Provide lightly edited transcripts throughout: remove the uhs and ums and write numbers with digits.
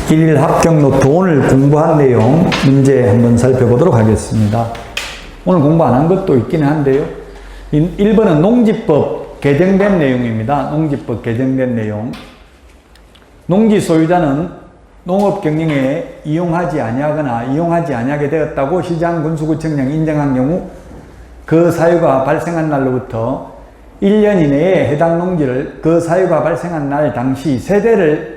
1일 합격 노트 오늘 공부한 내용 문제 한번 살펴보도록 하겠습니다. 오늘 공부 안 한 것도 있기는 한데요. 1번은 농지법 개정된 내용입니다. 농지법 개정된 내용. 농지 소유자는 농업 경영에 이용하지 아니하거나 이용하지 아니하게 되었다고 시장 군수구청장이 인정한 경우 그 사유가 발생한 날로부터 1년 이내에 해당 농지를 그 사유가 발생한 날 당시 세대를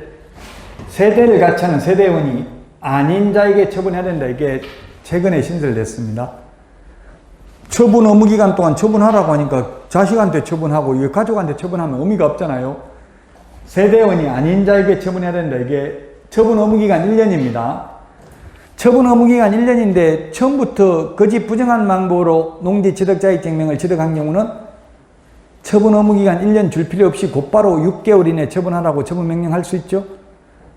같이 하는 세대원이 아닌 자에게 처분해야 된다. 이게 최근에 신설됐습니다. 처분 의무 기간 동안 처분하라고 하니까 자식한테 처분하고 가족한테 처분하면 의미가 없잖아요. 세대원이 아닌 자에게 처분해야 된다. 이게 처분 의무 기간 1년입니다. 처분 의무 기간 1년인데 처음부터 거짓 부정한 방법으로 농지 취득자익증명을 취득한 경우는 처분 의무 기간 1년 줄 필요 없이 곧바로 6개월 이내 처분하라고 처분 명령할 수 있죠.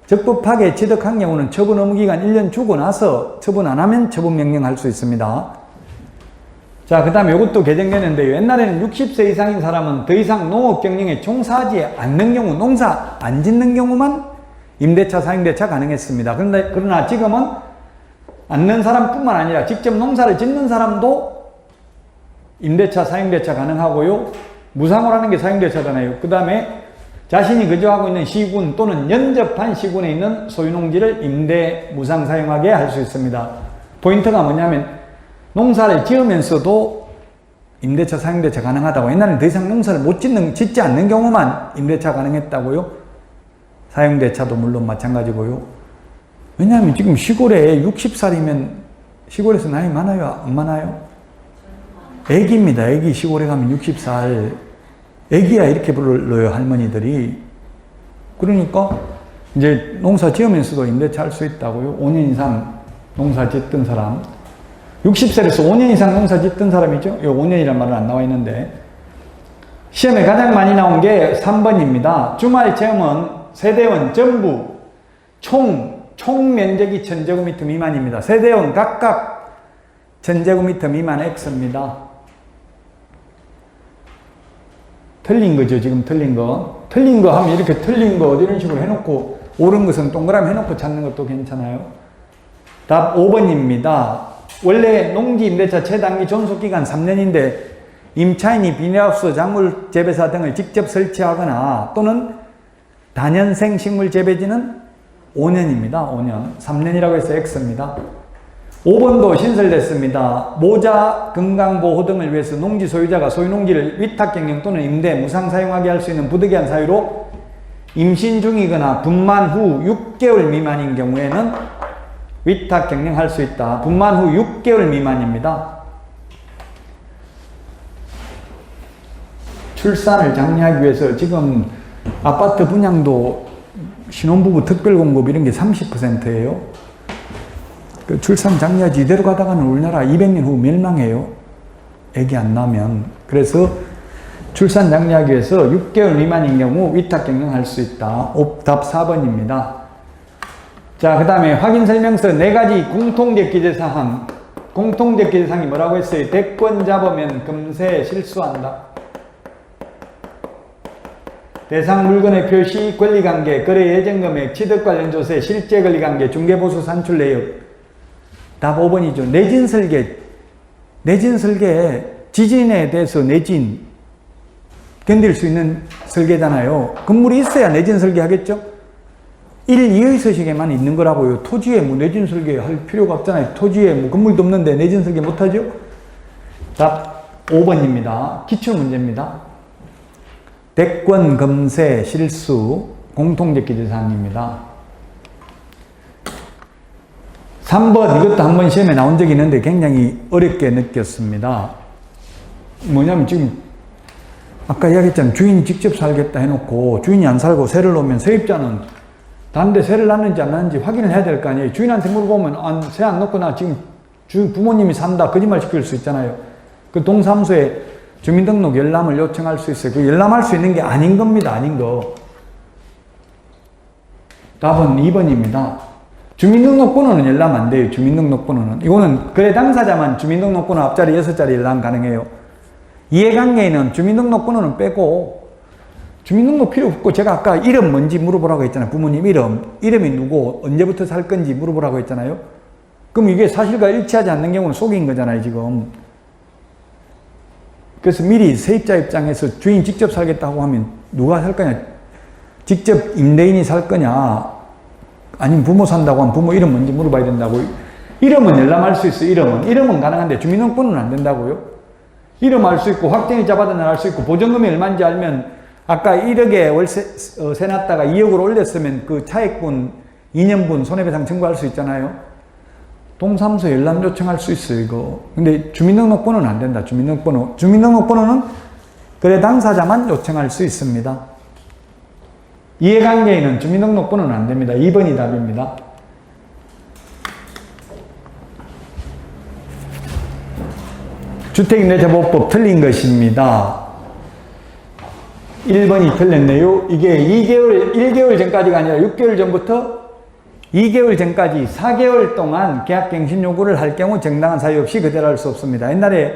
적법하게 취득한 경우는 처분 의무 기간 1년 주고 나서 처분 안 하면 처분 명령할 수 있습니다. 자, 그 다음에 이것도 개정되는데요. 옛날에는 60세 이상인 사람은 더 이상 농업 경영에 종사하지 않는 경우, 농사 안 짓는 경우만 임대차, 사용대차 가능했습니다. 그러나 지금은 않는 사람뿐만 아니라 직접 농사를 짓는 사람도 임대차, 사용대차 가능하고요. 무상으로 하는 게 사용대차잖아요. 그 다음에 자신이 거주하고 있는 시군 또는 연접한 시군에 있는 소유농지를 임대, 무상 사용하게 할 수 있습니다. 포인트가 뭐냐면 농사를 지으면서도 임대차, 사용대차 가능하다고. 옛날에는 더 이상 농사를 짓지 않는 경우만 임대차 가능했다고요. 사용대차도 물론 마찬가지고요. 왜냐하면 지금 시골에 60살이면 시골에서 나이 많아요? 안 많아요? 애기입니다. 애기 시골에 가면 60살. 애기야 이렇게 불러요, 할머니들이. 그러니까 이제 농사 지으면서도 임대차 할 수 있다고요. 5년 이상 농사 짓던 사람. 60세에서 5년 이상 농사 짓던 사람이죠. 이 5년이란 말은 안 나와 있는데. 시험에 가장 많이 나온 게 3번입니다. 주말 체험은 세대원 전부 총 면적이 1000제곱미터 미만입니다. 세대원 각각 1000제곱미터 미만 X입니다. 틀린 거죠, 지금 틀린 거. 틀린 거 하면 이렇게 틀린 거 이런 식으로 해놓고 옳은 것은 동그라미 해놓고 찾는 것도 괜찮아요. 답 5번입니다. 원래 농지 임대차 최단기 존속기간 3년인데 임차인이 비닐하우스, 작물 재배사 등을 직접 설치하거나 또는 다년생 식물 재배지는 5년입니다. 5년. 3년이라고 해서 X입니다. 5번도 신설됐습니다. 모자, 건강보호 등을 위해서 농지 소유자가 소유농지를 위탁경영 또는 임대, 무상 사용하게 할 수 있는 부득이한 사유로 임신 중이거나 분만 후 6개월 미만인 경우에는 위탁 경영할 수 있다. 분만 후 6개월 미만입니다. 출산을 장려하기 위해서 지금 아파트 분양도 신혼부부 특별공급 이런 게 30%예요. 그 출산 장려하지 이대로 가다가는 우리나라 200년 후 멸망해요. 애기 안 나면. 그래서 출산 장려하기 위해서 6개월 미만인 경우 위탁 경영할 수 있다. 답 4번입니다. 자, 그 다음에 확인설명서 4가지 공통적기재사항. 공통적기재사항이 뭐라고 했어요? 대권 잡으면 금세 실수한다. 대상 물건의 표시, 권리관계, 거래 예정금액, 취득 관련 조세, 실제 권리관계, 중개보수 산출 내역. 답 5번이죠. 내진 설계. 내진 설계, 지진에 대해서 내진 견딜 수 있는 설계잖아요. 건물이 있어야 내진 설계 하겠죠? 1, 2의 서식에만 있는 거라고요. 토지에 뭐 내진 설계 할 필요가 없잖아요. 토지에 뭐 건물도 없는데 내진 설계 못하죠? 답 5번입니다. 기출문제입니다. 대권, 검세, 실수, 공통적기재사항입니다. 3번, 이것도 한번 시험에 나온 적이 있는데 굉장히 어렵게 느꼈습니다. 뭐냐면 지금 아까 이야기했잖아요. 주인이 직접 살겠다 해놓고 주인이 안 살고 세를 놓으면 세입자는 다른데 세를 놨는지 안 놨는지 확인을 해야 될 거 아니에요. 주인한테 물어보면 세 안 놓고 나 지금 부모님이 산다 거짓말 시킬 수 있잖아요. 그 동사무소에 주민등록 열람을 요청할 수 있어요. 그 열람할 수 있는 게 아닌 겁니다. 아닌 거. 답은 2번입니다. 주민등록번호는 열람 안 돼요. 주민등록번호는. 이거는 거래 당사자만 주민등록번호 앞자리 6자리 열람 가능해요. 이해관계인은 주민등록번호는 빼고 주민등록 필요 없고, 제가 아까 이름 뭔지 물어보라고 했잖아요. 부모님 이름이 누구, 언제부터 살 건지 물어보라고 했잖아요. 그럼 이게 사실과 일치하지 않는 경우는 속인 거잖아요, 지금. 그래서 미리 세입자 입장에서 주인 직접 살겠다고 하면 누가 살 거냐? 직접 임대인이 살 거냐? 아니면 부모 산다고 하면 부모 이름 뭔지 물어봐야 된다고. 이름은 열람할 수 있어요, 이름은 가능한데 주민등록번호는 안 된다고요? 이름 알 수 있고, 확정일자 받은 날 알 수 있고, 보증금이 얼마인지 알면, 아까 1억에 월세 세 놨다가 2억으로 올렸으면 그 차액분 2년분 손해배상 청구할 수 있잖아요. 동사무소 열람 요청할 수 있어요, 이거. 근데 주민등록번호는 안 된다, 주민등록번호는 거래 당사자만 요청할 수 있습니다. 이해관계인은 주민등록번호는 안 됩니다. 2번이 답입니다. 주택임대차보호법 틀린 것입니다. 1번이 틀렸네요. 이게 1개월 전까지가 아니라 6개월 전부터 2개월 전까지 4개월 동안 계약갱신 요구를 할 경우 정당한 사유 없이 그대로 할 수 없습니다. 옛날에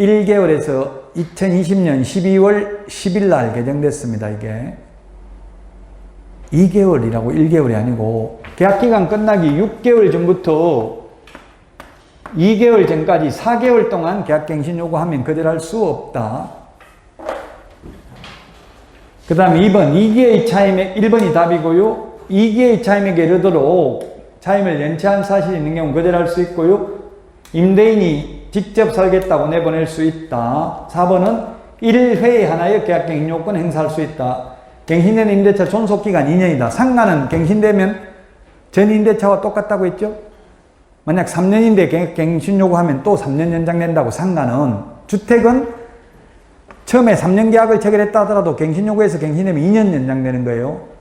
1개월에서 2020년 12월 10일 날 개정됐습니다. 이게 2개월이라고 1개월이 아니고, 계약기간 끝나기 6개월 전부터 2개월 전까지 4개월 동안 계약갱신 요구하면 그대로 할 수 없다. 그 다음에 2번, 2기의 차임액, 1번이 답이고요. 2기의 차임액에 이르도록 차임을 연체한 사실이 있는 경우 그대로 할 수 있고요. 임대인이 직접 살겠다고 내보낼 수 있다. 4번은 1회에 하나의 계약갱신 요건 행사할 수 있다. 갱신된 임대차 존속기간 2년이다. 상가는 갱신되면 전 임대차와 똑같다고 했죠? 만약 3년인데 갱신 요구하면 또 3년 연장된다고. 상가는. 주택은 처음에 3년 계약을 체결했다 하더라도 갱신 요구에서 갱신되면 2년 연장되는 거예요.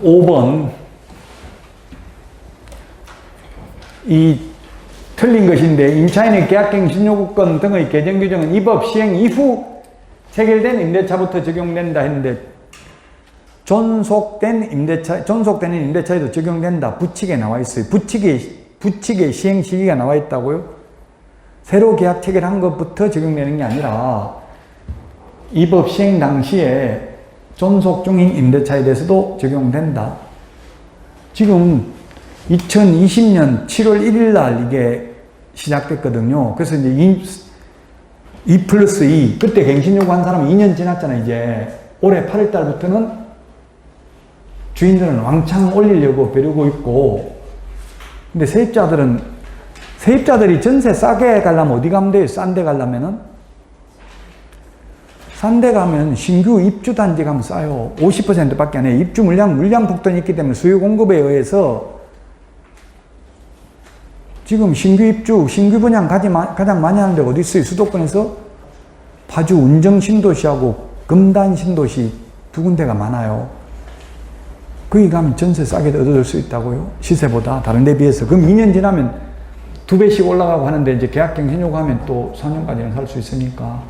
5번. 이 틀린 것인데, 임차인의 계약갱신 요구권 등의 개정 규정은 이 법 시행 이후 체결된 임대차부터 적용된다 했는데, 존속되는 임대차에도 적용된다. 부칙에 나와 있어요. 부칙의 시행 시기가 나와 있다고요? 새로 계약 체결한 것부터 적용되는 게 아니라 이 법 시행 당시에 존속 중인 임대차에 대해서도 적용된다. 지금 2020년 7월 1일 날 이게 시작됐거든요. 그래서 이제 2+2, 그때 갱신 요구한 사람은 2년 지났잖아요, 이제. 올해 8월 달부터는 주인들은 왕창 올리려고 벼르고 있고, 근데 세입자들이 전세 싸게 가려면 어디 가면 돼요? 싼 데 가려면은? 싼 데 가면 신규 입주 단지 가면 싸요. 50% 밖에 안 해요. 입주 물량 폭등이 있기 때문에 수요 공급에 의해서 지금 신규 분양 가장 많이 하는 데가 어디 있어요? 수도권에서 파주 운정 신도시하고 금단 신도시 두 군데가 많아요. 거기 가면 전세 싸게 얻어줄 수 있다고요? 시세보다 다른 데 비해서. 그럼 2년 지나면 2배씩 올라가고 하는데, 이제 계약갱신 요구하면 또 4년까지는 살 수 있으니까.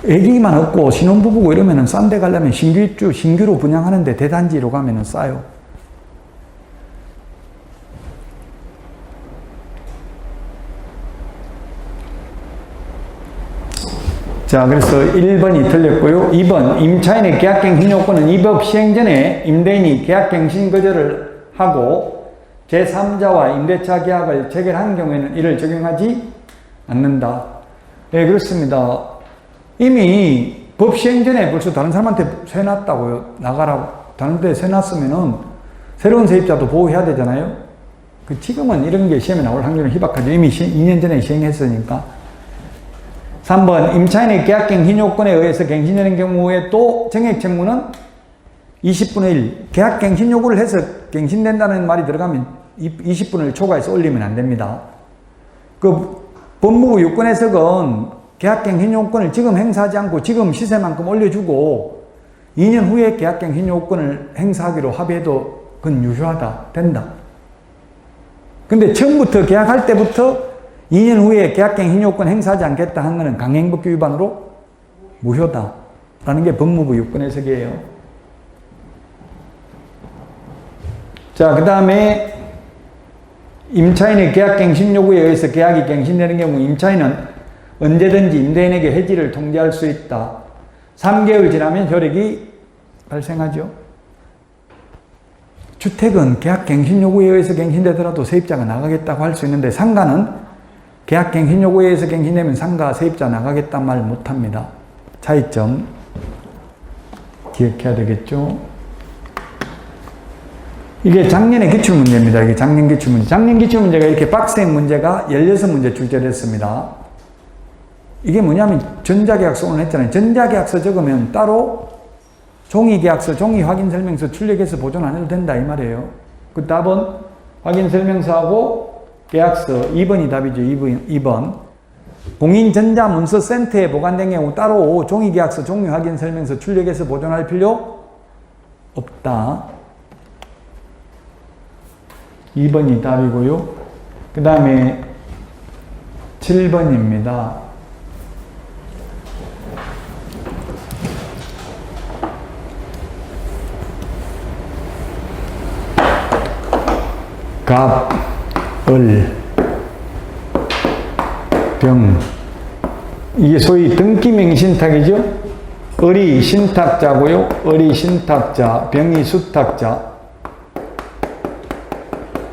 애기만 없고 신혼부부고 이러면은 싼 데 가려면 신규로 분양하는데 대단지로 가면은 싸요. 자, 그래서 1번이 틀렸고요. 2번, 임차인의 계약갱신 요건은 이 법 시행 전에 임대인이 계약갱신 거절을 하고 제3자와 임대차 계약을 체결한 경우에는 이를 적용하지 않는다. 네, 그렇습니다. 이미 법 시행 전에 벌써 다른 사람한테 세놨다고요. 나가라고. 다른 데 세놨으면은 새로운 세입자도 보호해야 되잖아요. 지금은 이런 게 시험에 나올 확률은 희박하죠. 이미 2년 전에 시행했으니까. 3번, 임차인의 계약갱신 요건에 의해서 갱신되는 경우에 또 정액 청구는 20분의 1. 계약갱신 요구를 해서 갱신된다는 말이 들어가면 20분을 초과해서 올리면 안 됩니다. 그 법무부 유권 해석은 계약갱신 요건을 지금 행사하지 않고 지금 시세만큼 올려주고 2년 후에 계약갱신 요건을 행사하기로 합의해도 그건 유효하다. 된다. 근데 처음부터 계약할 때부터 2년 후에 계약갱신 요건 행사하지 않겠다 한 거는 강행법규 위반으로 무효다라는 게 법무부 유권 해석이에요. 자, 그 다음에 임차인의 계약갱신 요구에 의해서 계약이 갱신되는 경우 임차인은 언제든지 임대인에게 해지를 통지할 수 있다. 3개월 지나면 효력이 발생하죠. 주택은 계약갱신 요구에 의해서 갱신되더라도 세입자가 나가겠다고 할 수 있는데 상가는 계약갱신 요구에 의해서 갱신되면 상가 세입자 나가겠다는 말 못합니다. 차이점 기억해야 되겠죠. 이게 작년의 기출문제입니다. 이게 작년 기출문제. 작년 기출문제가 이렇게 빡센 문제가 16문제 출제됐습니다. 이게 뭐냐면 전자계약서 오늘 했잖아요. 전자계약서 적으면 따로 종이계약서, 종이확인설명서 출력해서 보존 안 해도 된다 이 말이에요. 그 답은 확인설명서하고 계약서 2번이 답이죠. 2번. 공인전자문서센터에 보관된 경우 따로 종이계약서, 종이확인설명서 출력해서 보존할 필요 없다. 2번이 답이고요. 그 다음에 7번입니다. 갑, 을, 병. 이게 소위 등기명신탁이죠. 을이 신탁자고요. 을이 신탁자, 병이 수탁자.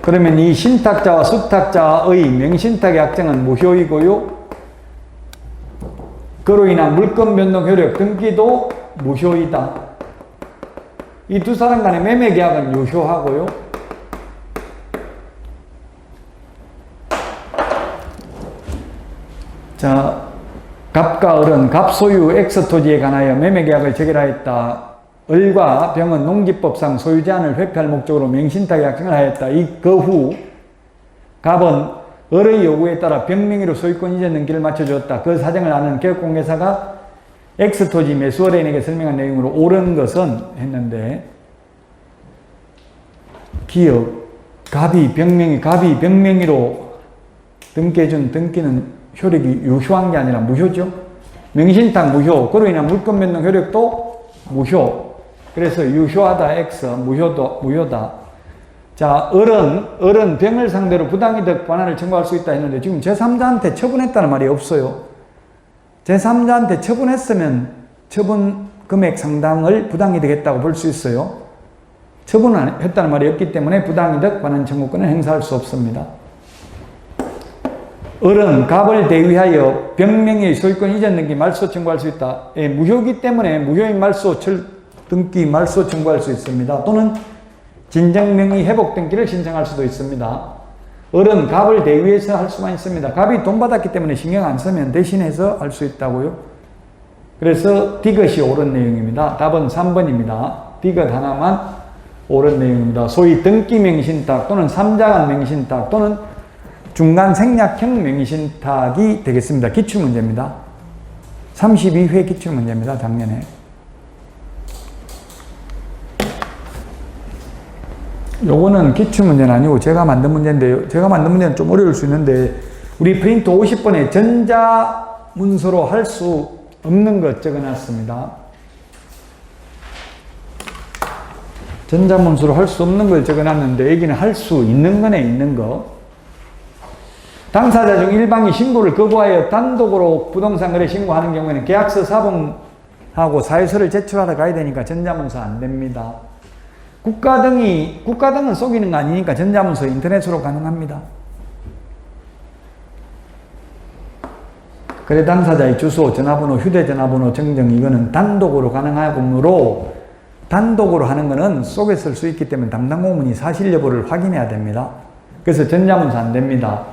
그러면 이 신탁자와 수탁자의 명신탁의 약정은 무효이고요. 그로 인한 물권 변동 효력 등기도 무효이다. 이 두 사람 간의 매매 계약은 유효하고요. 자, 갑과 을은 갑소유 X토지에 관하여 매매계약을 체결하였다. 을과 병은 농지법상 소유 제한을 회피할 목적으로 명신탁 약정을 하였다. 그 후 갑은 을의 요구에 따라 병 명의로 소유권 이전 등기를 맞춰주었다. 그 사정을 아는 개업공개사가 X토지 매수의뢰인에게 설명한 내용으로 옳은 것은 했는데 기업 갑이 병 명의로 등기해준 등기는 효력이 유효한 게 아니라 무효죠. 명신탁 무효, 그로 인한 물권 변동 효력도 무효. 그래서 유효하다 X, 무효다. 자, 을은 병을 상대로 부당이득 반환을 청구할 수 있다 했는데 지금 제3자한테 처분했다는 말이 없어요. 제3자한테 처분했으면 처분 금액 상당을 부당이득 했다고 볼 수 있어요. 처분을 했다는 말이 없기 때문에 부당이득 반환 청구권을 행사할 수 없습니다. 을은 갑을 대위하여 병명의 소유권 이전 등기 말소 청구할 수 있다. 예, 무효이기 때문에 무효인 말소 등기 말소 청구할 수 있습니다. 또는 진정명의 회복 등기를 신청할 수도 있습니다. 을은 갑을 대위해서 할 수만 있습니다. 갑이 돈 받았기 때문에 신경 안 쓰면 대신해서 할 수 있다고요. 그래서 디귿이 옳은 내용입니다. 답은 3번입니다. 디귿 하나만 옳은 내용입니다. 소위 등기 명신탁 또는 3자간 명신탁 또는 중간 생략형 명신탁이 되겠습니다. 기출문제입니다. 32회 기출문제입니다. 작년에. 요거는 기출문제는 아니고 제가 만든 문제인데요. 제가 만든 문제는 좀 어려울 수 있는데 우리 프린트 50번에 전자문서로 할 수 없는 것 적어놨습니다. 전자문서로 할 수 없는 걸 적어놨는데 여기는 할 수 있는 거네, 있는 거. 당사자 중 일방이 신고를 거부하여 단독으로 부동산 거래 신고하는 경우에는 계약서 사본하고 사유서를 제출하러 가야 되니까 전자문서 안 됩니다. 국가 등은 속이는 거 아니니까 전자문서 인터넷으로 가능합니다. 거래 당사자의 주소, 전화번호, 휴대전화번호 정정 이거는 단독으로 가능하므로 단독으로 하는 거는 속에 쓸 수 있기 때문에 담당 공무원이 사실 여부를 확인해야 됩니다. 그래서 전자문서 안 됩니다.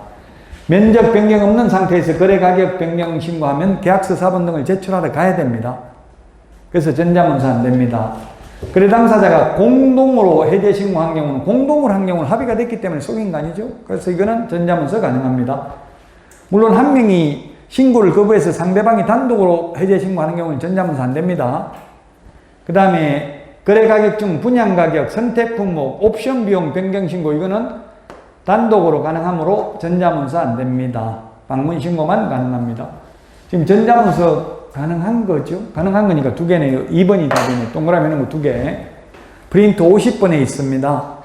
면적 변경 없는 상태에서 거래 가격 변경 신고하면 계약서 사본 등을 제출하러 가야 됩니다. 그래서 전자문서 안 됩니다. 거래 당사자가 공동으로 해제 신고한 경우는 공동으로 한 경우는 합의가 됐기 때문에 속인 거 아니죠? 그래서 이거는 전자문서 가능합니다. 물론 한 명이 신고를 거부해서 상대방이 단독으로 해제 신고하는 경우는 전자문서 안 됩니다. 그 다음에 거래 가격 중 분양 가격, 선택 품목, 옵션 비용 변경 신고 이거는 단독으로 가능하므로 전자문서 안 됩니다. 방문 신고만 가능합니다. 지금 전자문서 가능한 거죠? 가능한 거니까 두 개네요. 2번이 답이네. 동그라미 있는 거 두 개. 프린트 50번에 있습니다.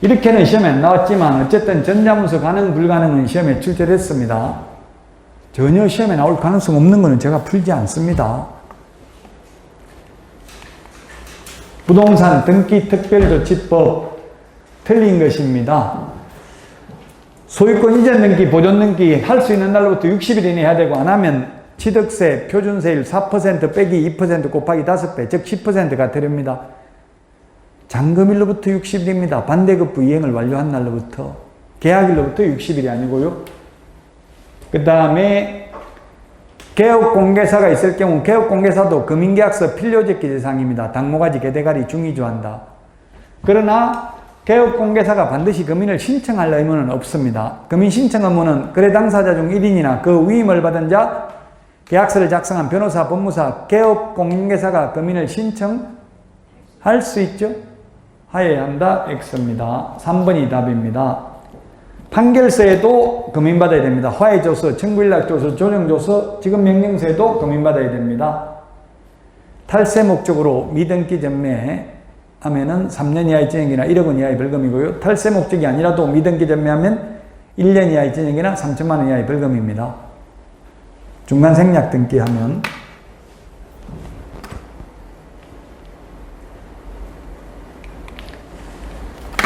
이렇게는 시험에 안 나왔지만 어쨌든 전자문서 가능 불가능은 시험에 출제됐습니다. 전혀 시험에 나올 가능성 없는 것은 제가 풀지 않습니다. 부동산 등기 특별조치법 틀린 것입니다. 소유권 이전 등기, 보존 등기 할 수 있는 날로부터 60일 이내 해야 되고 안 하면 취득세, 표준세율 4% 빼기 2% 곱하기 5배, 즉 10%가 되렵니다. 잔금일로부터 60일입니다. 반대급부 이행을 완료한 날로부터. 계약일로부터 60일이 아니고요. 그 다음에 개업공개사가 있을 경우 개업공개사도 금인계약서 필요적 기재사항입니다. 당모가지, 개대가리, 중위조한다. 그러나 개업공개사가 반드시 금인을 신청할 의무는 없습니다. 금인 신청 의무는 거래 당사자 중 1인이나 그 위임을 받은 자, 계약서를 작성한 변호사, 법무사, 개업공개사가 금인을 신청할 수 있죠. 하여야 한다. X입니다. 3번이 답입니다. 판결서에도 금인받아야 됩니다. 화해조서, 청구일락조서, 조정조서, 지급명령서에도 금인받아야 됩니다. 탈세 목적으로 미등기 전매 하면은 3년 이하의 징역이나 1억 원 이하의 벌금이고요. 탈세 목적이 아니라도 미등기 전매하면 1년 이하의 징역이나 3천만 원 이하의 벌금입니다. 중간 생략 등기하면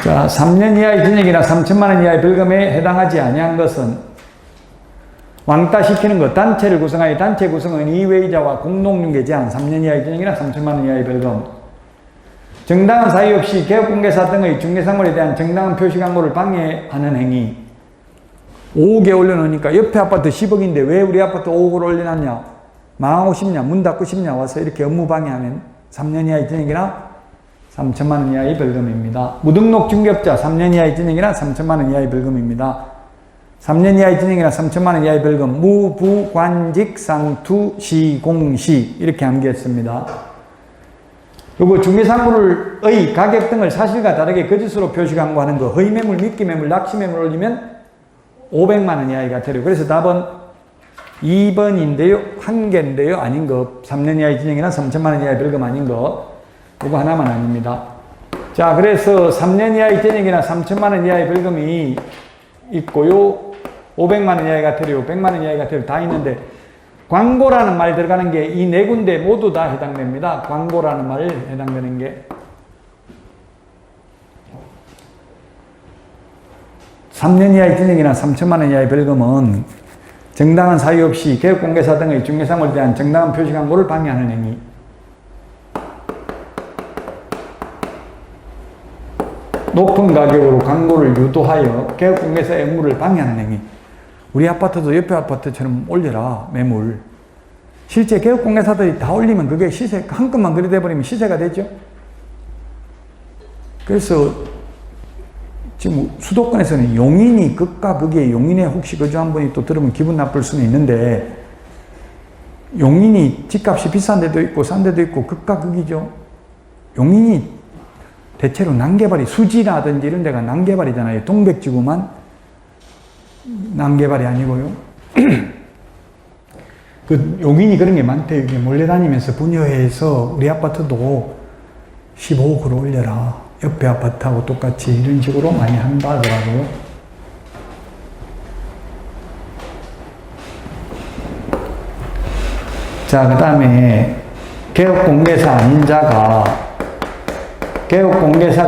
자, 3년 이하의 징역이나 3천만 원 이하의 벌금에 해당하지 아니한 것은 왕따시키는 것, 단체를 구성하여 단체 구성은 이외의자와 공동중개 제한 3년 이하의 징역이나 3천만 원 이하의 벌금, 정당한 사유 없이 개업공개사 등의 중개사물에 대한 정당한 표시 광고를 방해하는 행위. 5억에 올려놓으니까 옆에 아파트 10억인데 왜 우리 아파트 5억을 올려놨냐, 망하고 싶냐, 문 닫고 싶냐, 와서 이렇게 업무 방해하면 3년 이하의 징역이나 3천만 원 이하의 벌금입니다. 무등록 중개업자 3년 이하의 징역이나 3천만 원 이하의 벌금입니다. 3년 이하의 징역이나 3천만 원 이하의 벌금, 무부관직 상투 시공시 이렇게 암기했습니다. 그리고 중개사물의 가격 등을 사실과 다르게 거짓으로 표시 광고하는 거, 허위매물, 미끼매물, 낚시매물 올리면 500만 원 이하의 과태료. 그래서 답은 2번인데요. 한 개인데요. 아닌 거. 3년 이하의 징역이나 3천만 원 이하의 벌금 아닌 거. 이거 하나만 아닙니다. 자, 그래서 3년 이하의 징역이나 3천만 원 이하의 벌금이 있고요. 500만 원 이하의 과태료, 100만 원 이하의 과태료 다 있는데 광고라는 말 들어가는 게 이 네 군데 모두 다 해당됩니다. 광고라는 말 해당되는 게 3년 이하의 징역이나 3천만 원 이하의 벌금은 정당한 사유 없이 개업공개사 등의 중개사물에 대한 정당한 표시 광고를 방해하는 행위, 높은 가격으로 광고를 유도하여 개업공개사의 업무를 방해하는 행위. 우리 아파트도 옆에 아파트처럼 올려라, 매물. 실제 개업공개사들이 다 올리면 그게 시세, 한건만 그리 돼버리면 시세가 되죠. 그래서 지금 수도권에서는 용인이 극과 극이에요. 용인에 혹시 거주한 분이 또 들으면 기분 나쁠 수는 있는데, 용인이 집값이 비싼 데도 있고 싼 데도 있고 극과 극이죠. 용인이 대체로 난개발이, 수지라든지 이런 데가 난개발이잖아요. 동백지구만 난개발이 아니고요. 그 용인이 그런 게 많대요. 이게 몰려다니면서 분여해서 우리 아파트도 15억으로 올려라, 옆에 아파트하고 똑같이, 이런 식으로 많이 한다 하더라고요. 자, 그 다음에 개업공개사가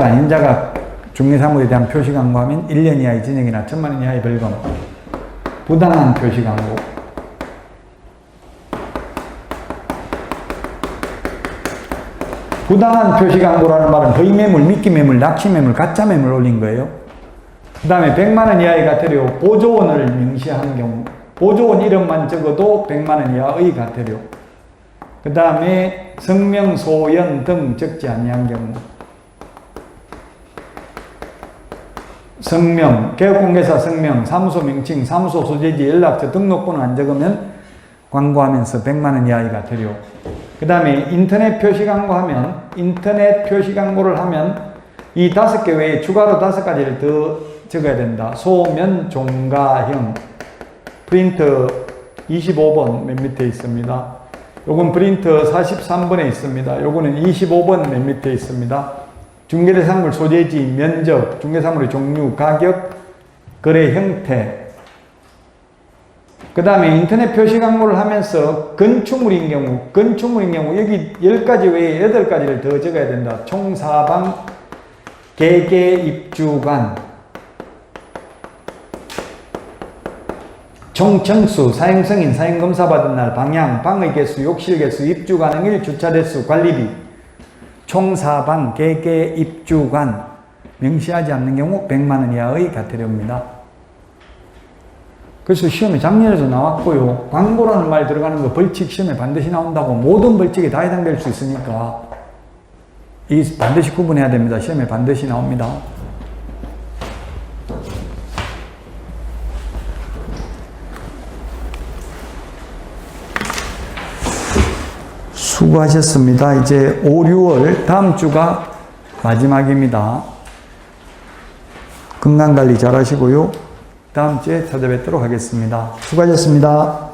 아닌 자가 중개사물에 대한 표시 광고하면 1년 이하의 징역이나 1천만 원 이하의 벌금. 부당한 표시 광고. 부당한 표시 광고라는 말은 허위매물, 미끼매물, 낚시매물, 가짜매물 올린 거예요. 그 다음에 100만 원 이하의 과태료, 보조원을 명시하는 경우, 보조원 이름만 적어도 100만 원 이하의 과태료. 그 다음에 성명, 소연 등 적지 아니한 경우, 성명, 개업공개사 성명, 사무소 명칭, 사무소 소재지, 연락처, 등록번호 안 적으면 광고하면서 100만 원 이하의 과태료. 그 다음에 인터넷 표시 광고를 하면 이 5개 외에 추가로 5가지를 더 적어야 된다. 소면, 종가형, 프린터 25번 맨 밑에 있습니다. 요건 프린터 43번에 있습니다. 요거는 25번 맨 밑에 있습니다. 중개대상물 소재지, 면적, 중개사물의 종류, 가격, 거래 형태. 그 다음에 인터넷 표시 광고를 하면서 건축물인 경우 여기 10가지 외에 8가지를 더 적어야 된다. 총사방, 개개, 입주관, 총청수, 사행승인, 사행검사 받은 날, 방향, 방의 개수, 욕실 개수, 입주 가능일, 주차 대수, 관리비. 총사방, 개개, 입주관 명시하지 않는 경우 100만 원 이하의 과태료입니다. 그래서 시험에 작년에도 나왔고요. 광고라는 말 들어가는 거 벌칙 시험에 반드시 나온다고 모든 벌칙에 다 해당될 수 있으니까 이 반드시 구분해야 됩니다. 시험에 반드시 나옵니다. 수고하셨습니다. 이제 5, 6월 다음 주가 마지막입니다. 건강관리 잘 하시고요. 다음 주에 찾아뵙도록 하겠습니다. 수고하셨습니다.